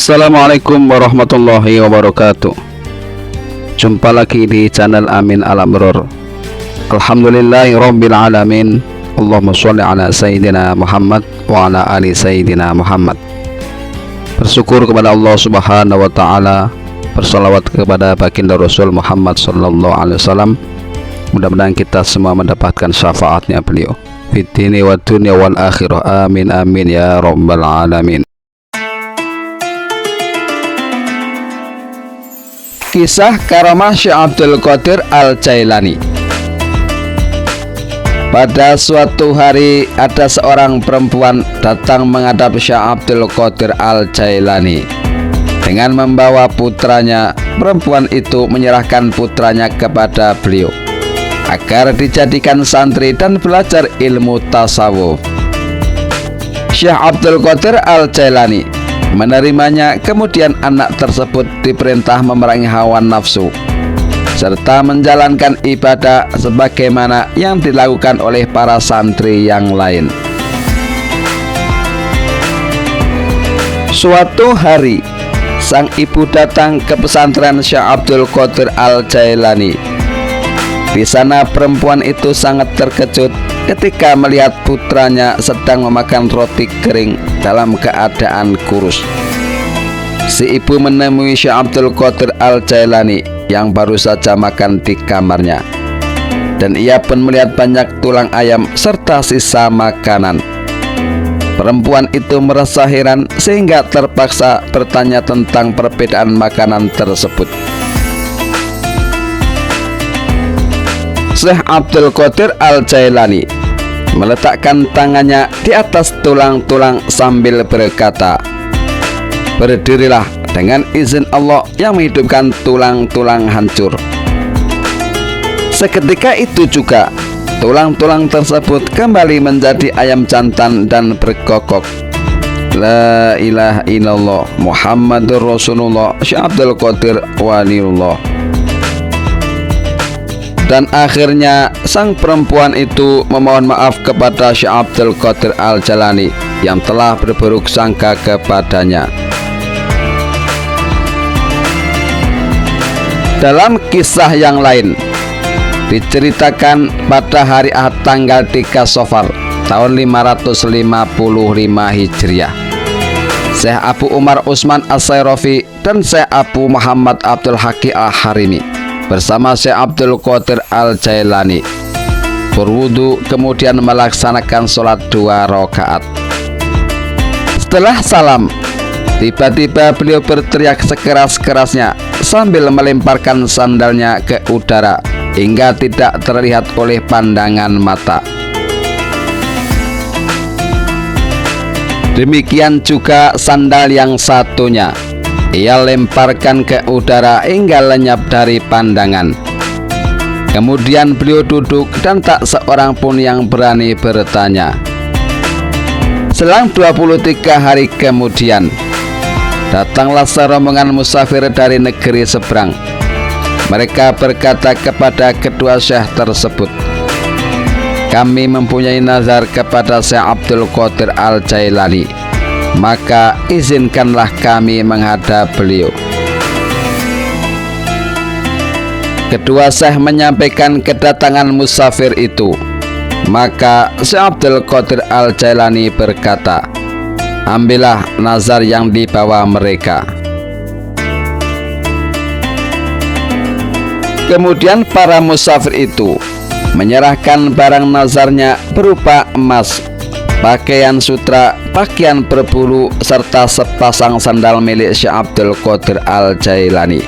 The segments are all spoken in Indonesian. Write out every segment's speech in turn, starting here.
Assalamualaikum warahmatullahi wabarakatuh. Jumpa lagi di channel Amin Al-Amrur. Alhamdulillahi rabbil alamin. Allahumma sholli ala Sayyidina Muhammad wa ala ali Sayyidina Muhammad. Bersyukur kepada Allah subhanahu wa ta'ala, bersalawat kepada baginda Rasul Muhammad sallallahu alaihi wasallam. Mudah-mudahan kita semua mendapatkan syafaatnya beliau fid dini wa dunya wal akhirah. Amin amin ya rabbal alamin. Kisah karamah Syekh Abdul Qadir Al-Jailani. Pada suatu hari ada seorang perempuan datang menghadap Syekh Abdul Qadir Al-Jailani dengan membawa putranya. Perempuan itu menyerahkan putranya kepada beliau agar dijadikan santri dan belajar ilmu tasawuf. Syekh Abdul Qadir Al-Jailani menerimanya. Kemudian anak tersebut diperintah memerangi hawa nafsu serta menjalankan ibadah sebagaimana yang dilakukan oleh para santri yang lain. Suatu hari sang ibu datang ke pesantren Syekh Abdul Qadir Al-Jailani. Di sana perempuan itu sangat terkejut ketika melihat putranya sedang memakan roti kering dalam keadaan kurus. Si ibu menemui Syekh Abdul Qadir Al-Jailani yang baru saja makan di kamarnya, dan ia pun melihat banyak tulang ayam serta sisa makanan. Perempuan itu merasa heran sehingga terpaksa bertanya tentang perbedaan makanan tersebut. Syekh Abdul Qadir Al-Jailani meletakkan tangannya di atas tulang-tulang sambil berkata, "Berdirilah dengan izin Allah yang menghidupkan tulang-tulang hancur." Seketika itu juga tulang-tulang tersebut kembali menjadi ayam jantan dan berkokok. La ilaha illallah Muhammadur Rasulullah Syekh Abdul Qadir Waliullah. Dan akhirnya sang perempuan itu memohon maaf kepada Syekh Abdul Qadir Al-Jailani yang telah berburuk sangka kepadanya. Dalam kisah yang lain diceritakan pada hari Ahad tanggal 3 Safar tahun 555 Hijriah, Syekh Abu Umar Utsman As-Sayrafi dan Syekh Abu Muhammad Abdul Haqi Al-Harimi bersama Syekh Abdul Qadir Al-Jailani berwudu, kemudian melaksanakan sholat 2 rakaat. Setelah salam, tiba-tiba beliau berteriak sekeras-kerasnya sambil melemparkan sandalnya ke udara hingga tidak terlihat oleh pandangan mata. Demikian juga sandal yang satunya ia lemparkan ke udara hingga lenyap dari pandangan. Kemudian beliau duduk dan tak seorang pun yang berani bertanya. Selang 23 hari kemudian datanglah serombongan musafir dari negeri seberang. Mereka berkata kepada kedua syekh tersebut, "Kami mempunyai nazar kepada Syekh Abdul Qadir Al-Jailani, maka izinkanlah kami menghadap beliau." Kedua syekh menyampaikan kedatangan musafir itu. Maka Syekh Abdul Qadir Al-Jailani berkata, "Ambillah nazar yang dibawa mereka." Kemudian para musafir itu menyerahkan barang nazarnya berupa emas, pakaian sutra, pakaian berbulu, serta sepasang sandal milik Syekh Abdul Qadir Al-Jailani.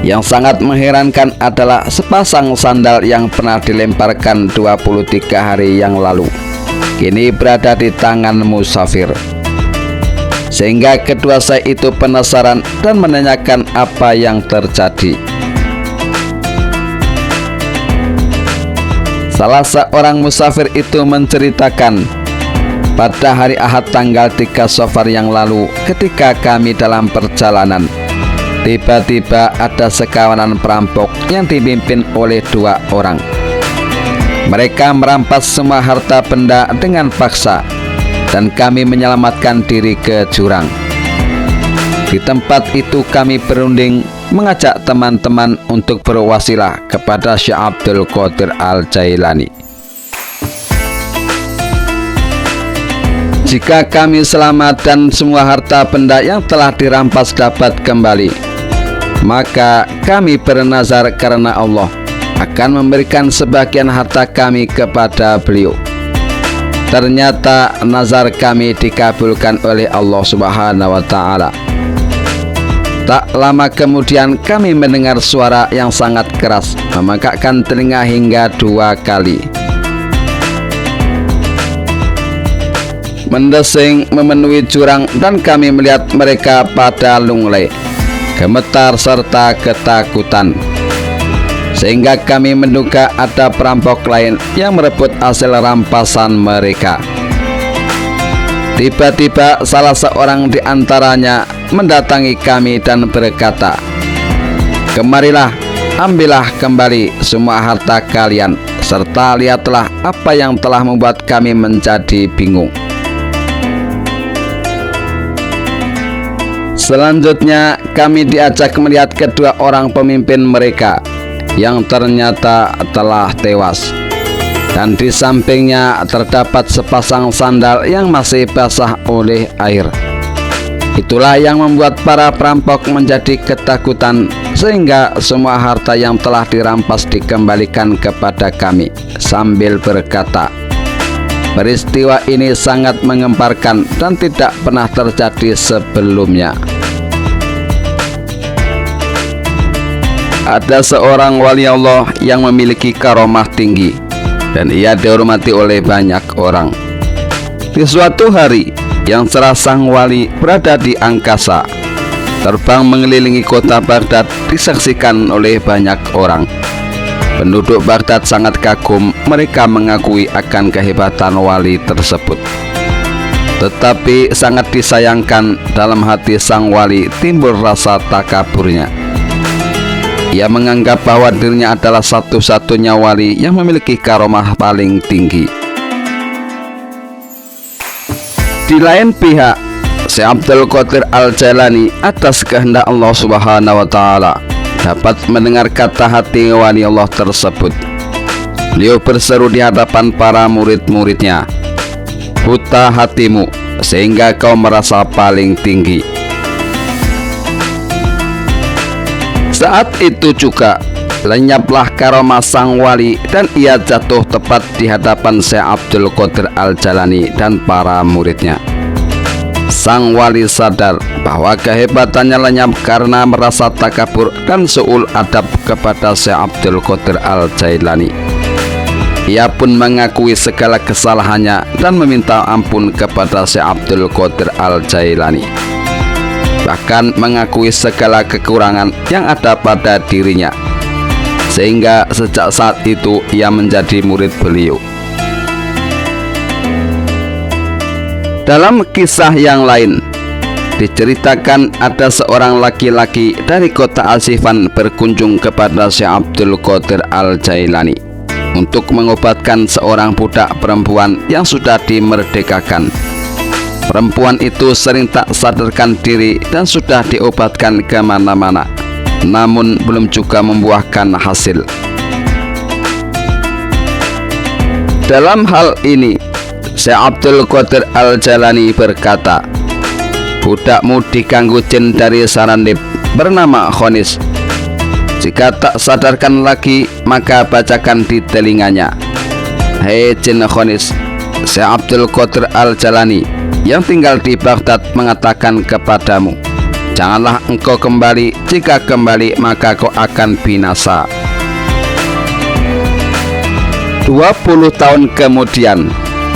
Yang sangat mengherankan adalah sepasang sandal yang pernah dilemparkan 23 hari yang lalu kini berada di tangan musafir, sehingga kedua syekh itu penasaran dan menanyakan apa yang terjadi. Salah seorang musafir itu menceritakan, "Pada hari Ahad tanggal 3 Safar yang lalu, ketika kami dalam perjalanan, tiba-tiba ada sekawanan perampok yang dipimpin oleh 2 orang. Mereka merampas semua harta benda dengan paksa dan kami menyelamatkan diri ke jurang. Di tempat itu kami berunding mengajak teman-teman untuk berwasilah kepada Syekh Abdul Qadir Al-Jailani. Jika kami selamat dan semua harta benda yang telah dirampas dapat kembali, maka kami bernazar karena Allah akan memberikan sebagian harta kami kepada beliau. Ternyata nazar kami dikabulkan oleh Allah Subhanahu wa Ta'ala. Tak lama kemudian kami mendengar suara yang sangat keras, memekakkan telinga hingga 2 kali. Mendesing memenuhi jurang dan kami melihat mereka pada lunglai, gemetar serta ketakutan. Sehingga kami menduga ada perampok lain yang merebut hasil rampasan mereka. Tiba-tiba salah seorang di antaranya mendatangi kami dan berkata, "Kemarilah, ambillah kembali semua harta kalian, serta lihatlah apa yang telah membuat kami menjadi bingung." Selanjutnya kami diajak melihat kedua orang pemimpin mereka yang ternyata telah tewas, dan di sampingnya terdapat sepasang sandal yang masih basah oleh air. Itulah yang membuat para perampok menjadi ketakutan, sehingga semua harta yang telah dirampas dikembalikan kepada kami sambil berkata, "Peristiwa ini sangat mengemparkan dan tidak pernah terjadi sebelumnya." Ada seorang wali Allah yang memiliki karomah tinggi dan ia dihormati oleh banyak orang. Di suatu hari yang cerah, sang wali berada di angkasa, terbang mengelilingi kota Baghdad, disaksikan oleh banyak orang. Penduduk Baghdad sangat kagum, mereka mengakui akan kehebatan wali tersebut. Tetapi sangat disayangkan, dalam hati sang wali timbul rasa takaburnya. Ia menganggap bahwa dirinya adalah satu-satunya wali yang memiliki karomah paling tinggi. Di lain pihak, Syekh Abdul Qadir Al-Jailani atas kehendak Allah Subhanahu wa Ta'ala dapat mendengar kata hati wali Allah tersebut. Beliau berseru di hadapan para murid-muridnya, "Buta hatimu sehingga kau merasa paling tinggi." Saat itu juga lenyaplah karomah sang wali dan ia jatuh tepat di hadapan Syekh Abdul Qadir Al-Jailani dan para muridnya. Sang wali sadar bahwa kehebatannya lenyap karena merasa takabur dan su'ul adab kepada Syekh Abdul Qadir Al-Jailani. Ia pun mengakui segala kesalahannya dan meminta ampun kepada Syekh Abdul Qadir Al-Jailani, bahkan mengakui segala kekurangan yang ada pada dirinya, sehingga sejak saat itu ia menjadi murid beliau. Dalam kisah yang lain diceritakan ada seorang laki-laki dari kota Asifan berkunjung kepada Syekh Abdul Qadir Al-Jailani untuk mengobatkan seorang budak perempuan yang sudah dimerdekakan. Perempuan itu sering tak sadarkan diri dan sudah diobatkan kemana-mana, namun belum juga membuahkan hasil. Dalam hal ini, Syekh Abdul Qadir Al-Jailani berkata, "Budakmu diganggu jin dari Sarandib bernama Khonis. Jika tak sadarkan lagi, maka bacakan di telinganya, 'Hei jin Khonis, Syekh Abdul Qadir Al-Jailani yang tinggal di Baghdad mengatakan kepadamu, janganlah engkau kembali, jika kembali maka kau akan binasa.'" 20 tahun kemudian,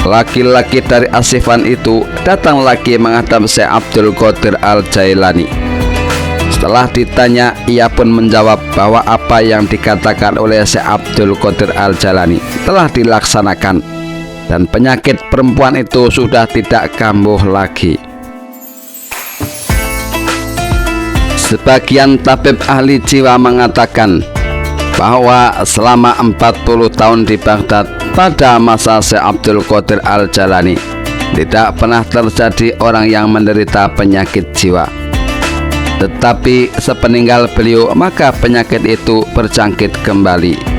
laki-laki dari Asifan itu datang lagi menghadap Syekh Abdul Qadir Al-Jailani. Setelah ditanya, ia pun menjawab bahwa apa yang dikatakan oleh Syekh Abdul Qadir Al-Jailani telah dilaksanakan, dan penyakit perempuan itu sudah tidak kambuh lagi. Sebagian tabib ahli jiwa mengatakan bahwa selama 40 tahun di Baghdad pada masa Syekh Abdul Qadir Al-Jailani tidak pernah terjadi orang yang menderita penyakit jiwa. Tetapi sepeninggal beliau maka penyakit itu berjangkit kembali.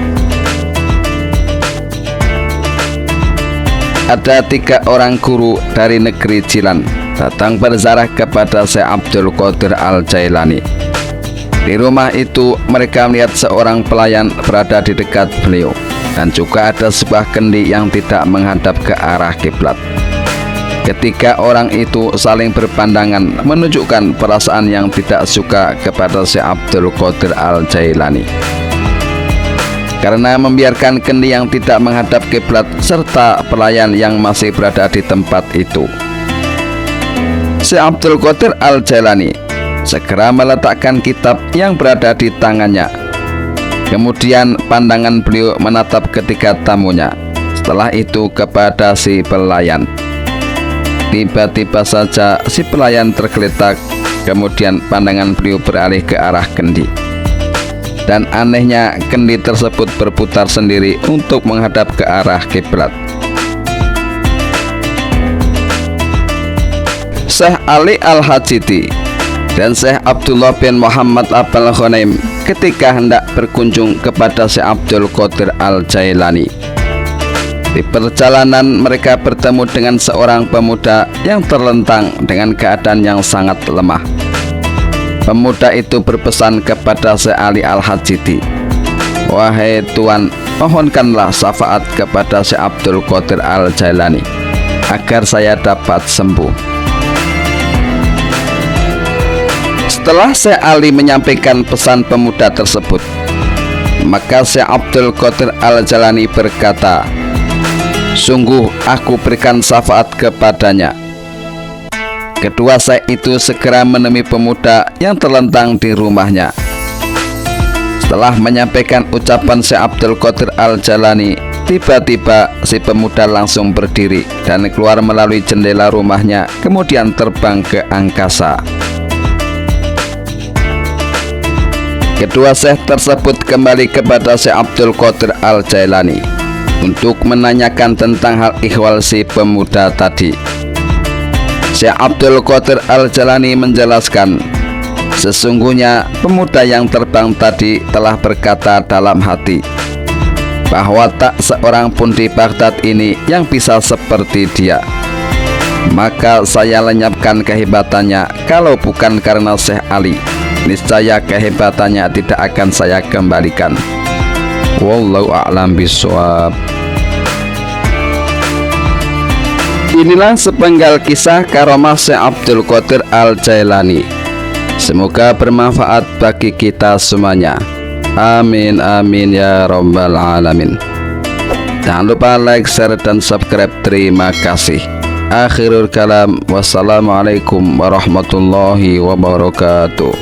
Ada 3 orang guru dari negeri Jilan datang berziarah kepada Syekh Abdul Qadir Al-Jailani. Di rumah itu mereka melihat seorang pelayan berada di dekat beliau, dan juga ada sebuah kendi yang tidak menghadap ke arah kiblat. Ketiga orang itu saling berpandangan, menunjukkan perasaan yang tidak suka kepada Syekh Abdul Qadir Al-Jailani karena membiarkan kendi yang tidak menghadap kiblat serta pelayan yang masih berada di tempat itu. Syekh Abdul Qadir Al-Jailani segera meletakkan kitab yang berada di tangannya. Kemudian pandangan beliau menatap ketiga tamunya, setelah itu kepada si pelayan. Tiba-tiba saja si pelayan tergeletak, kemudian pandangan beliau beralih ke arah kendi. Dan anehnya kendi tersebut berputar sendiri untuk menghadap ke arah kiblat. Syekh Ali Al-Hajiti dan Syekh Abdullah bin Muhammad Al-Ghanaim ketika hendak berkunjung kepada Syekh Abdul Qadir Al-Jailani. Di perjalanan mereka bertemu dengan seorang pemuda yang terlentang dengan keadaan yang sangat lemah. Pemuda itu berpesan kepada Syekh Ali Al-Hajiti, "Wahai Tuan, mohonkanlah syafaat kepada Syekh Abdul Qadir Al-Jailani agar saya dapat sembuh." Setelah Syekh Ali menyampaikan pesan pemuda tersebut, maka Syekh Abdul Qadir Al-Jailani berkata, "Sungguh aku berikan syafaat kepadanya." Kedua syekh itu segera menemui pemuda yang terlentang di rumahnya. Setelah menyampaikan ucapan Syekh Abdul Qadir Al-Jailani, tiba-tiba si pemuda langsung berdiri dan keluar melalui jendela rumahnya, kemudian terbang ke angkasa. Kedua syekh tersebut kembali kepada Syekh Abdul Qadir Al-Jailani untuk menanyakan tentang hal ihwal si pemuda tadi. Syekh Abdul Qadir Al-Jailani menjelaskan, sesungguhnya pemuda yang terbang tadi telah berkata dalam hati bahwa tak seorang pun di Baghdad ini yang bisa seperti dia. Maka saya lenyapkan kehebatannya. Kalau bukan karena Syekh Ali, niscaya kehebatannya tidak akan saya kembalikan. Wallahu a'lam bishawab. Inilah sepenggal kisah karomah Syekh Abdul Qadir Al-Jailani. Semoga bermanfaat bagi kita semuanya. Amin amin ya rabbal alamin. Jangan lupa like, share, dan subscribe. Terima kasih. Akhirul kalam, wassalamualaikum warahmatullahi wabarakatuh.